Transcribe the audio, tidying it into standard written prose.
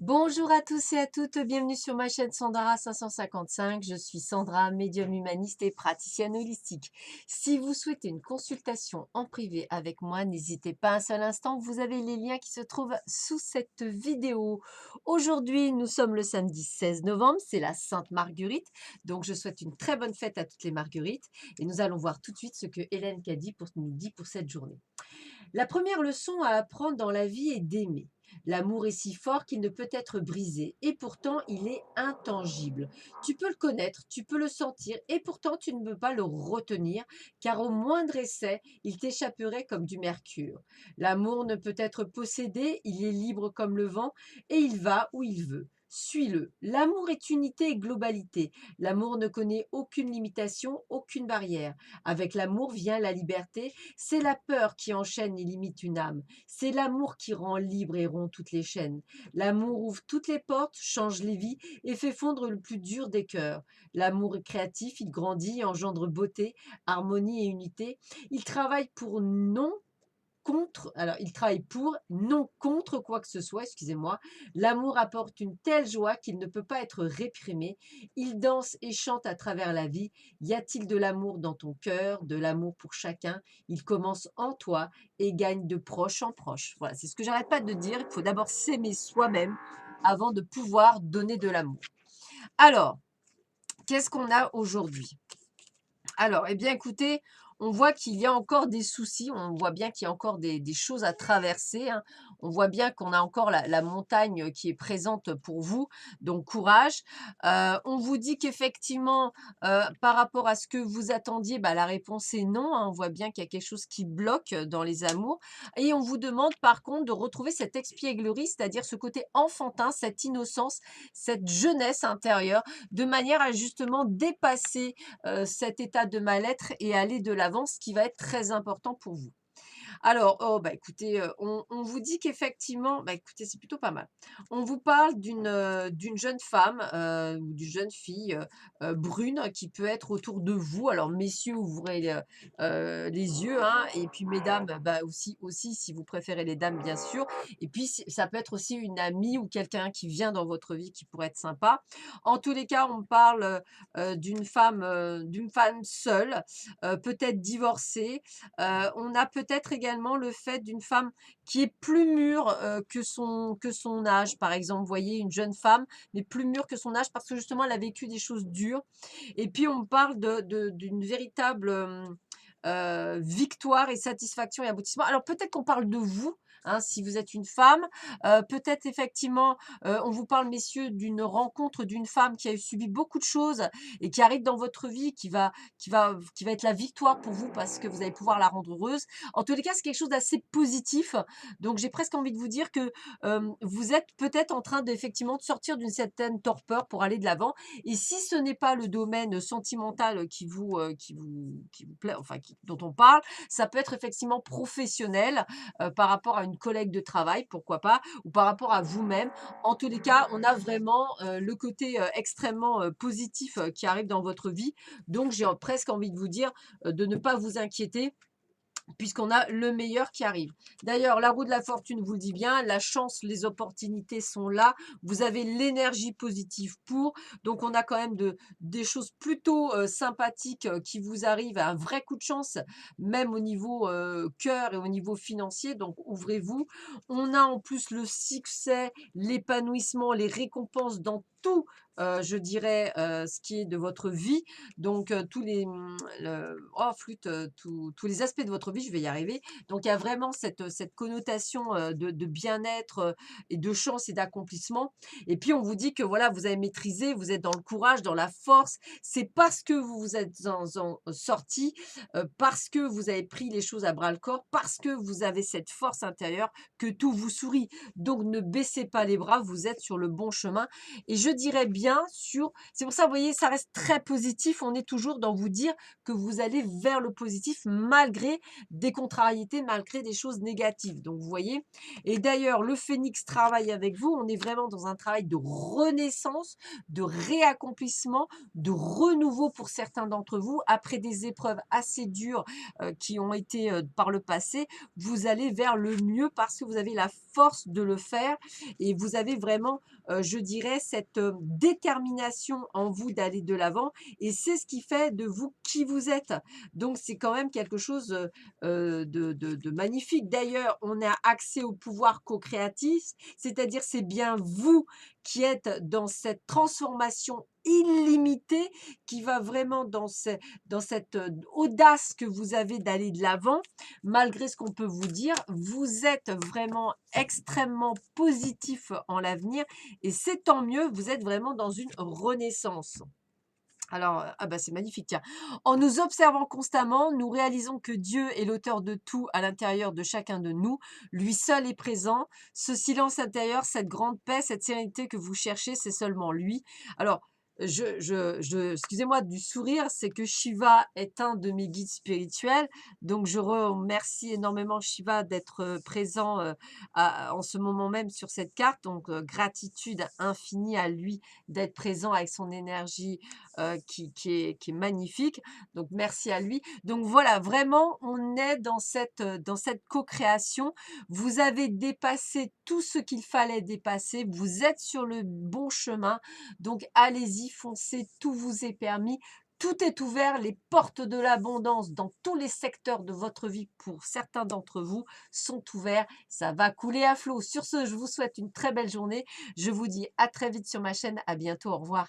Bonjour à tous et à toutes, bienvenue sur ma chaîne Sandra 555. Je suis Sandra, médium humaniste et praticienne holistique. Si vous souhaitez une consultation en privé avec moi, n'hésitez pas un seul instant, vous avez les liens qui se trouvent sous cette vidéo. Aujourd'hui, nous sommes le samedi 16 novembre, c'est la Sainte Marguerite, donc je souhaite une très bonne fête à toutes les Marguerites et nous allons voir tout de suite ce que Hélène Caddy nous dit pour cette journée. La première leçon à apprendre dans la vie est d'aimer. L'amour est si fort qu'il ne peut être brisé et pourtant il est intangible. Tu peux le connaître, tu peux le sentir et pourtant tu ne peux pas le retenir car au moindre essai, il t'échapperait comme du mercure. L'amour ne peut être possédé, il est libre comme le vent et il va où il veut. Suis-le. L'amour est unité et globalité. L'amour ne connaît aucune limitation, aucune barrière. Avec l'amour vient la liberté. C'est la peur qui enchaîne et limite une âme. C'est l'amour qui rend libre et rompt toutes les chaînes. L'amour ouvre toutes les portes, change les vies et fait fondre le plus dur des cœurs. L'amour est créatif, il grandit, engendre beauté, harmonie et unité. Il travaille pour non il travaille pour, non contre quoi que ce soit, excusez-moi. L'amour apporte une telle joie qu'il ne peut pas être réprimé. Il danse et chante à travers la vie. Y a-t-il de l'amour dans ton cœur, de l'amour pour chacun? Il commence en toi et gagne de proche en proche. Voilà, c'est ce que j'arrête pas de dire. Il faut d'abord s'aimer soi-même avant de pouvoir donner de l'amour. Alors, qu'est-ce qu'on a aujourd'hui? Alors, eh bien, écoutez, on voit qu'il y a encore des soucis, on voit bien qu'il y a encore des choses à traverser, hein. On voit bien qu'on a encore la montagne qui est présente pour vous, donc courage. On vous dit qu'effectivement, par rapport à ce que vous attendiez, bah, la réponse est non, hein. On voit bien qu'il y a quelque chose qui bloque dans les amours et on vous demande par contre de retrouver cette espièglerie, c'est-à-dire ce côté enfantin, cette innocence, cette jeunesse intérieure, de manière à justement dépasser cet état de mal-être et aller de l'avant, ce qui va être très important pour vous. Alors, oh, bah, écoutez, on vous dit qu'effectivement, bah, écoutez, c'est plutôt pas mal. On vous parle d'une jeune femme, ou d'une jeune fille, brune qui peut être autour de vous. Alors messieurs, ouvrez, les yeux, hein, et puis mesdames, bah, aussi si vous préférez les dames, bien sûr. Et puis ça peut être aussi une amie ou quelqu'un qui vient dans votre vie qui pourrait être sympa. En tous les cas, on parle, d'une femme seule, peut-être divorcée. On a peut-être également le fait d'une femme qui est plus mûre, que son âge. Par exemple, vous voyez une jeune femme, mais plus mûre que son âge parce que justement elle a vécu des choses dures. Et puis on parle d'une véritable, victoire et satisfaction et aboutissement. Alors peut-être qu'on parle de vous, hein, si vous êtes une femme, peut-être effectivement, on vous parle messieurs d'une rencontre d'une femme qui a subi beaucoup de choses et qui arrive dans votre vie, qui va être la victoire pour vous parce que vous allez pouvoir la rendre heureuse. En tous les cas, c'est quelque chose d'assez positif. Donc j'ai presque envie de vous dire que, vous êtes peut-être en train d'effectivement de sortir d'une certaine torpeur pour aller de l'avant et si ce n'est pas le domaine sentimental qui vous plaît, enfin dont on parle, ça peut être effectivement professionnel, par rapport à une collègue de travail, pourquoi pas, ou par rapport à vous-même. En tous les cas, on a vraiment, le côté, extrêmement, positif, qui arrive dans votre vie. Donc j'ai presque envie de vous dire, de ne pas vous inquiéter puisqu'on a le meilleur qui arrive. D'ailleurs, la roue de la fortune vous le dit bien, la chance, les opportunités sont là, vous avez l'énergie positive pour, donc on a quand même des choses plutôt sympathiques qui vous arrivent, un vrai coup de chance, même au niveau cœur et au niveau financier, donc ouvrez-vous. On a en plus le succès, l'épanouissement, les récompenses dans tout, je dirais, ce qui est de votre vie, donc tous les, oh flûte, tous les aspects de votre vie, je vais y arriver. Donc il y a vraiment cette connotation, de bien-être, et de chance et d'accomplissement et puis on vous dit que voilà, vous avez maîtrisé, vous êtes dans le courage, dans la force. C'est parce que vous vous êtes en sortis, parce que vous avez pris les choses à bras-le-corps, parce que vous avez cette force intérieure que tout vous sourit. Donc ne baissez pas les bras, vous êtes sur le bon chemin et je dirais bien sur c'est pour ça, vous voyez, ça reste très positif. On est toujours dans vous dire que vous allez vers le positif malgré des contrariétés, malgré des choses négatives. Donc, vous voyez? Et d'ailleurs, le phénix travaille avec vous. On est vraiment dans un travail de renaissance, de réaccomplissement, de renouveau pour certains d'entre vous. Après des épreuves assez dures qui ont été par le passé, vous allez vers le mieux parce que vous avez la force de le faire et vous avez vraiment, je dirais, cette détermination en vous d'aller de l'avant et c'est ce qui fait de vous qui vous êtes. Donc, c'est quand même quelque chose de magnifique. D'ailleurs, on a accès au pouvoir co-créatif, c'est-à-dire c'est bien vous qui êtes dans cette transformation illimitée qui va vraiment dans cette audace que vous avez d'aller de l'avant, malgré ce qu'on peut vous dire, vous êtes vraiment extrêmement positif en l'avenir et c'est tant mieux, vous êtes vraiment dans une renaissance. Alors, ah bah c'est magnifique, tiens. En nous observant constamment, nous réalisons que Dieu est l'auteur de tout à l'intérieur de chacun de nous. Lui seul est présent. Ce silence intérieur, cette grande paix, cette sérénité que vous cherchez, c'est seulement lui. Alors, excusez-moi du sourire, c'est que Shiva est un de mes guides spirituels. Donc, je remercie énormément Shiva d'être présent en ce moment même sur cette carte. Donc, gratitude infinie à lui d'être présent avec son énergie qui est magnifique. Donc, merci à lui. Donc, voilà, vraiment, on est dans cette co-création. Vous avez dépassé tout ce qu'il fallait dépasser. Vous êtes sur le bon chemin. Donc, allez-y, foncez, tout vous est permis. Tout est ouvert, les portes de l'abondance dans tous les secteurs de votre vie pour certains d'entre vous sont ouverts. Ça va couler à flot. Sur ce, je vous souhaite une très belle journée. Je vous dis à très vite sur ma chaîne. À bientôt. Au revoir.